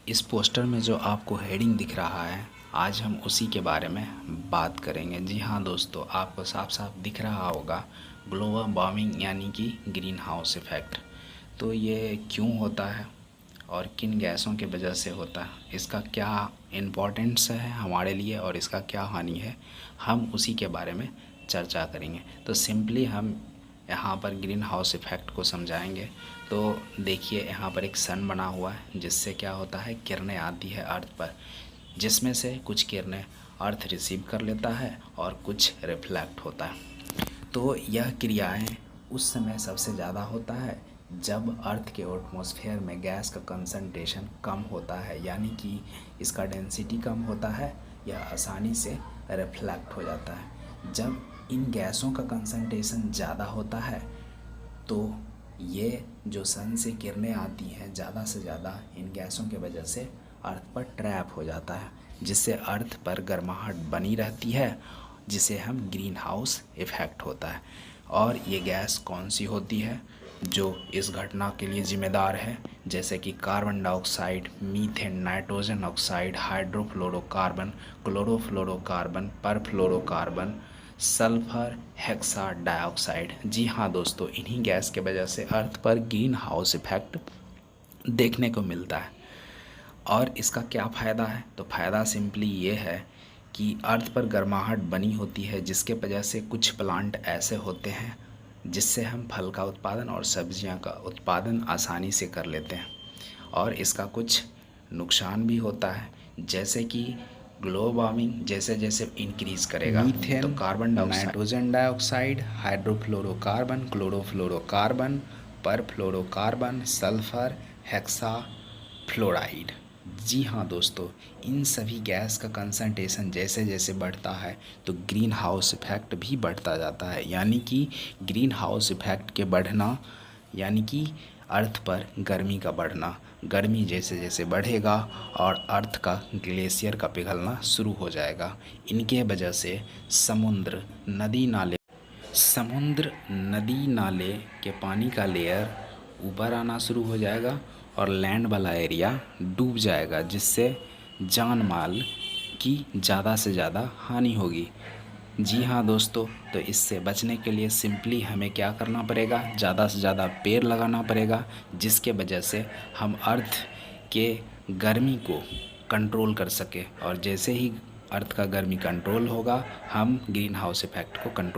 इस पोस्टर में जो आपको हेडिंग दिख रहा है, आज हम उसी के बारे में बात करेंगे। जी हाँ दोस्तों, आपको साफ साफ दिख रहा होगा ग्लोबल वार्मिंग यानी कि ग्रीन हाउस इफ़ेक्ट। तो ये क्यों होता है और किन गैसों के वजह से होता है, इसका क्या इम्पोर्टेंस है हमारे लिए और इसका क्या हानि है, हम उसी के बारे में चर्चा करेंगे। तो सिंपली हम यहाँ पर ग्रीन हाउस इफ़ेक्ट को समझाएंगे। तो देखिए, यहाँ पर एक सन बना हुआ है जिससे क्या होता है, किरणें आती है अर्थ पर, जिसमें से कुछ किरणें अर्थ रिसीव कर लेता है और कुछ रिफ्लेक्ट होता है। तो यह क्रियाएं उस समय सबसे ज़्यादा होता है जब अर्थ के एटमॉस्फेयर में गैस का कंसंट्रेशन कम होता है, यानी कि इसका डेंसिटी कम होता है, यह आसानी से रिफ्लेक्ट हो जाता है। जब इन गैसों का कंसंट्रेशन ज़्यादा होता है तो ये जो सन से किरणें आती हैं ज़्यादा से ज़्यादा इन गैसों के वजह से अर्थ पर ट्रैप हो जाता है, जिससे अर्थ पर गर्माहट बनी रहती है, जिसे हम ग्रीन हाउस इफ़ेक्ट होता है। और ये गैस कौन सी होती है जो इस घटना के लिए ज़िम्मेदार है, जैसे कि carbon dioxide, methane, nitrogen oxide, hydrofluorocarbon, chlorofluorocarbon, perfluorocarbon, sulphur hexa dioxide. जी हाँ दोस्तों, इन्हीं गैस के वजह से अर्थ पर ग्रीन हाउस इफ़ेक्ट देखने को मिलता है। और इसका क्या फ़ायदा है, तो फ़ायदा सिंपली ये है कि अर्थ पर गर्माहट बनी होती है, जिसके वजह से कुछ प्लांट ऐसे होते हैं जिससे हम फल का उत्पादन और सब्जियां का उत्पादन आसानी से कर लेते हैं। और इसका कुछ नुकसान भी होता है, जैसे कि ग्लोबल वार्मिंग जैसे जैसे इंक्रीज़ करेगा मीथेन, तो carbon dioxide, nitrogen dioxide, hydrofluorocarbon, chlorofluorocarbon, perfluorocarbon, sulphur hexa fluoride. जी हाँ दोस्तों, इन सभी गैस का कंसंट्रेशन जैसे जैसे बढ़ता है तो ग्रीन हाउस इफ़ेक्ट भी बढ़ता जाता है। यानी कि ग्रीन हाउस इफ़ेक्ट के बढ़ना यानी कि अर्थ पर गर्मी का बढ़ना, गर्मी जैसे जैसे बढ़ेगा और अर्थ का ग्लेशियर का पिघलना शुरू हो जाएगा। इनके वजह से समुद्र नदी नाले के पानी का लेयर ऊपर आना शुरू हो जाएगा और लैंड वाला एरिया डूब जाएगा, जिससे जान माल की ज़्यादा से ज़्यादा हानि होगी। जी हाँ दोस्तों, तो इससे बचने के लिए सिंपली हमें क्या करना पड़ेगा, ज़्यादा से ज़्यादा पेड़ लगाना पड़ेगा, जिसके वजह से हम अर्थ के गर्मी को कंट्रोल कर सके। और जैसे ही अर्थ का गर्मी कंट्रोल होगा, हम ग्रीन हाउस इफ़ेक्ट को कंट्रोल